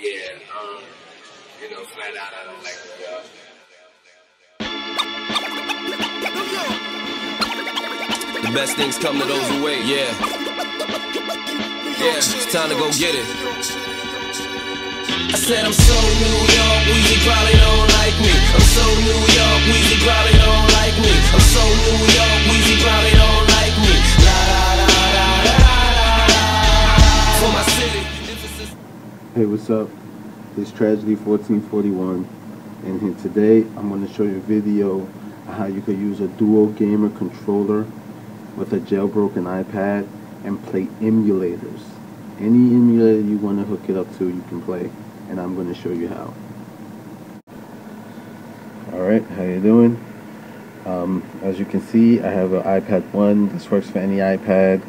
Yeah, flat out, I don't like the job. The best things come to those who wait, yeah. Yeah, it's time to go get it. I said I'm so New York, Weezy probably don't like me. I'm so New York, Weezy probably don't like me. I'm so New York, Weezy probably don't like me. La la la la la la. For my city. Hey, what's up? It's Tragedy 1441, and here today I'm going to show you a video on how you could use a Duo Gamer Controller with a jailbroken iPad and play emulators. Any emulator you want to hook it up to, you can play, and I'm going to show you how. Alright, how you doing? As you can see, I have an iPad 1. This works for any iPad.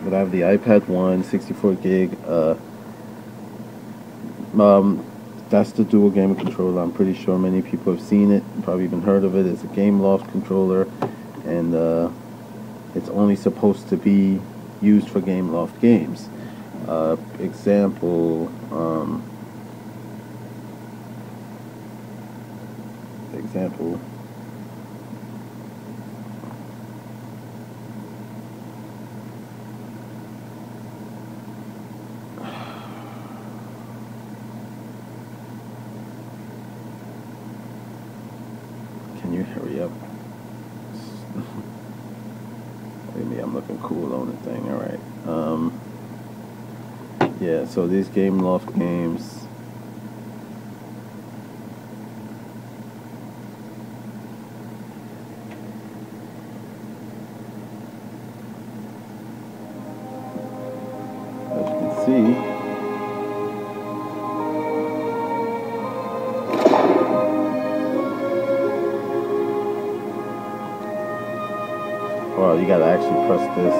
But I have the iPad 1, 64 gig. That's the Duo Gamer Controller. I'm pretty sure many people have seen it, probably even heard of it. It's a Gameloft controller, and it's only supposed to be used for Gameloft games. Example, can you hurry up? Maybe I'm looking cool on the thing. Alright. Yeah, so these Gameloft games, as you can see, well, you gotta actually press this.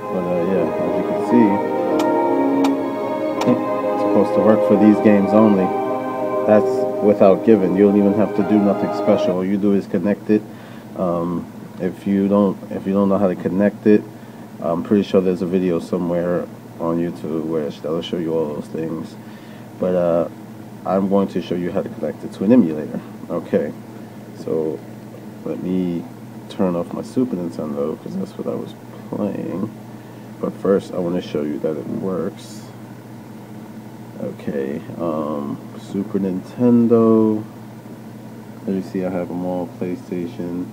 But yeah, as you can see, it's supposed to work for these games only. That's without giving. You don't even have to do nothing special. All you do is connect it. If you don't know how to connect it, I'm pretty sure there's a video somewhere on YouTube where that'll show you all those things. But I'm going to show you how to connect it to an emulator. Okay, so let me turn off my Super Nintendo because that's what I was playing. But first I want to show you that it works. Okay, Super Nintendo, as you see I have them all: PlayStation,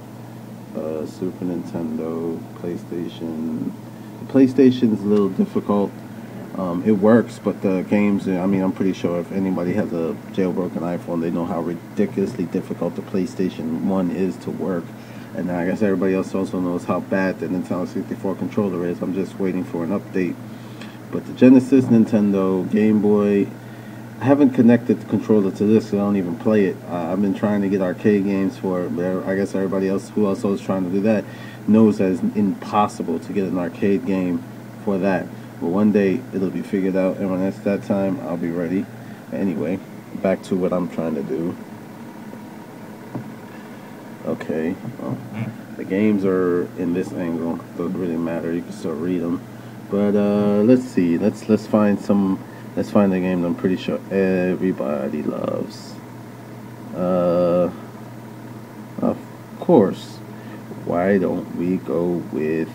Super Nintendo, PlayStation. The PlayStation is a little difficult. It works, but the games, I mean, I'm pretty sure if anybody has a jailbroken iPhone, they know how ridiculously difficult the PlayStation 1 is to work. And I guess everybody else also knows how bad the Nintendo 64 controller is. I'm just waiting for an update. But the Genesis, Nintendo, Game Boy, I haven't connected the controller to this, so I don't even play it. I've been trying to get arcade games for it, but I guess everybody else who also is trying to do that knows that it's impossible to get an arcade game for that. But one day it'll be figured out, and when it's that time, I'll be ready. Anyway, back to what I'm trying to do. Okay, well, the games are in this angle. Doesn't really matter. You can still read them. But let's see. Let's find some. Let's find the game that I'm pretty sure everybody loves. Of course. Why don't we go with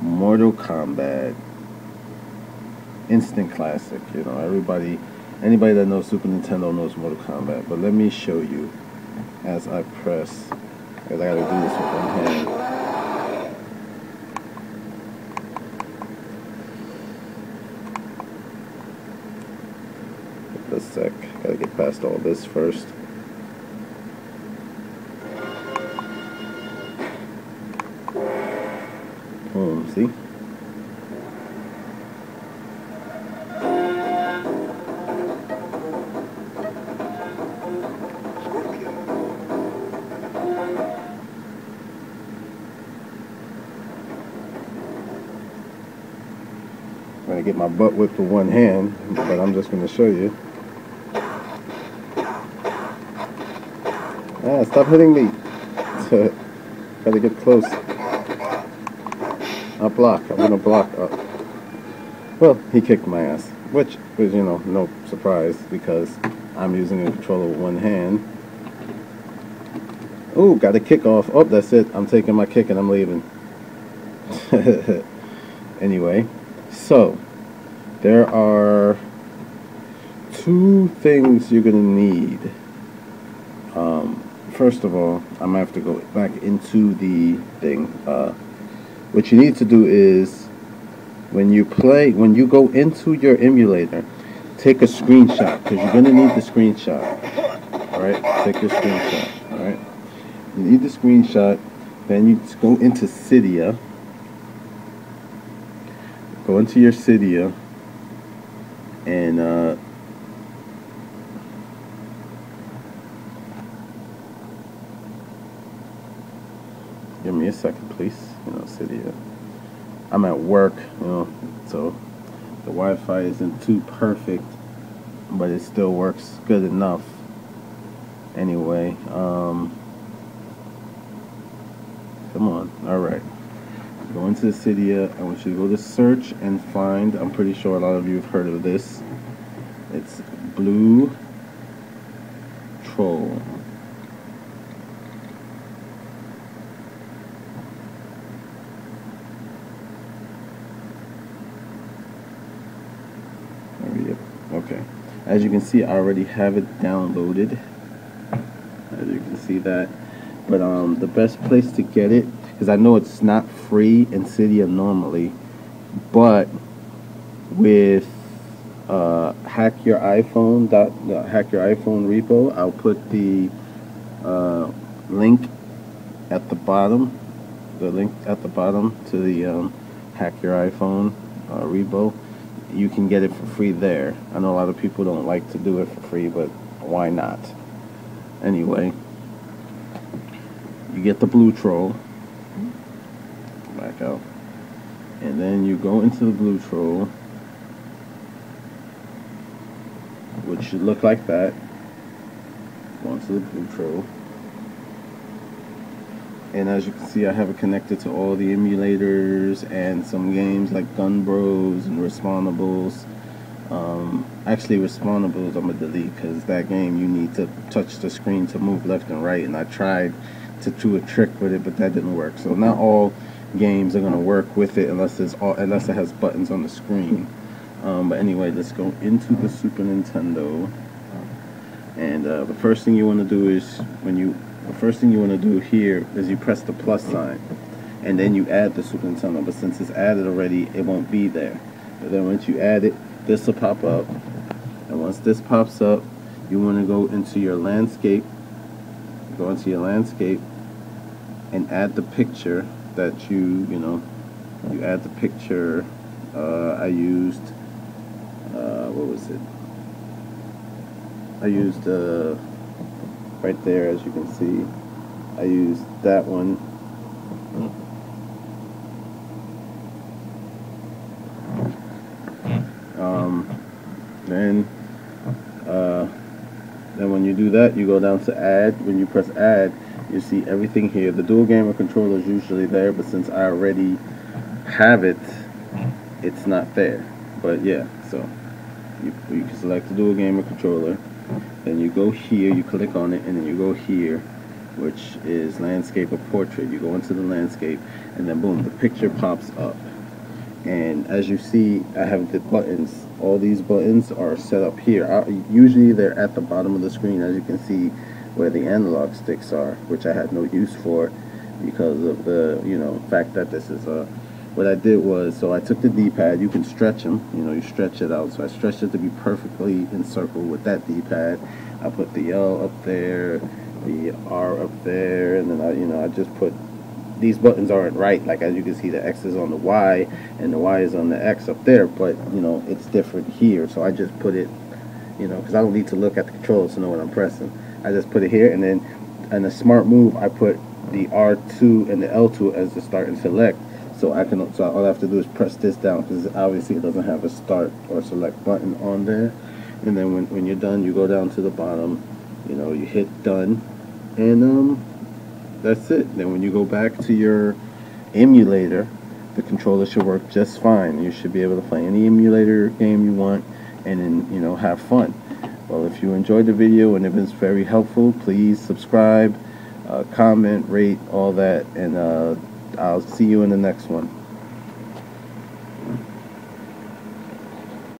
Mortal Kombat? Instant classic. You know, anybody that knows Super Nintendo knows Mortal Kombat. But let me show you. As I press, because I gotta do this with one hand. Wait a sec, gotta get past all this first. Boom, see? I'm going to get my butt whipped with one hand, but I'm just going to show you. Ah, stop hitting me. Gotta get close. I'll block. I'm going to block up. Well, he kicked my ass, which was, you know, no surprise because I'm using a controller with one hand. Ooh, got a kick off. Oh, that's it. I'm taking my kick and I'm leaving. Anyway, so there are two things you're going to need. First of all, I'm going to have to go back into the thing. What you need to do is when you go into your emulator, take a screenshot because you're going to need the screenshot. Alright, take your screenshot. Alright, you need the screenshot. Then you just go into Cydia. Go into your Cydia and give me a second, please. You know, Cydia. I'm at work, you know, so the Wi-Fi isn't too perfect, but it still works good enough. Anyway, come on. All right. Go into the Cydia. I want you to go to search and find. I'm pretty sure a lot of you have heard of this. It's BlueTrol. Okay. As you can see, I already have it downloaded. As you can see that. But the best place to get it, because I know it's not free in Cydia normally, but with Hack Your iPhone repo, I'll put the link at the bottom. The link at the bottom to the Hack Your iPhone repo. You can get it for free there. I know a lot of people don't like to do it for free, but why not? Anyway, you get the BlueTrol. Back out. And then you go into the BlueTrol, which should look like that. Go into the BlueTrol. And as you can see, I have it connected to all the emulators and some games like Gun Bros and Respawnables. Actually, Respawnables I'm going to delete because that game you need to touch the screen to move left and right. And I tried to do a trick with it, but that didn't work. So not all games are going to work with it unless it has buttons on the screen. But anyway, let's go into the Super Nintendo. And the first thing you want to do is here is you press the plus sign, and then you add the Super Nintendo. But since it's added already, it won't be there. But then once you add it, this will pop up. And once this pops up, you want to go into your landscape. Go into your landscape and add the picture that you add the picture. I used what was it? I used right there, as you can see. I used that one. Then when you do that, you go down to add. When you press add, you see everything here. The Duo Gamer Controller is usually there, but since I already have it, it's not there. But yeah, so you can select the Duo Gamer Controller. Then you go here, you click on it, and then you go here, which is landscape or portrait. You go into the landscape, and then boom, the picture pops up. And as you see, I have the buttons. All these buttons are set up here. Usually they're at the bottom of the screen, as you can see where the analog sticks are, which I had no use for because of the fact that this is a. What I did was, so I took the D-pad. You can stretch them, you stretch it out. So I stretched it to be perfectly encircled with that D-pad. I put the L up there, the R up there, and then I just put. These buttons aren't right, like as you can see, the X is on the Y and the Y is on the X up there, but it's different here. So I just put it, because I don't need to look at the controls to know what I'm pressing. I just put it here, and then in a smart move, I put the R2 and the L2 as the start and select. So all I have to do is press this down, because obviously it doesn't have a start or select button on there. And then when you're done, you go down to the bottom, you hit done, and that's it. Then when you go back to your emulator, the controller should work just fine. You should be able to play any emulator game you want and then, you know, have fun. Well, if you enjoyed the video and it was very helpful, please subscribe, comment, rate, all that, and I'll see you in the next one.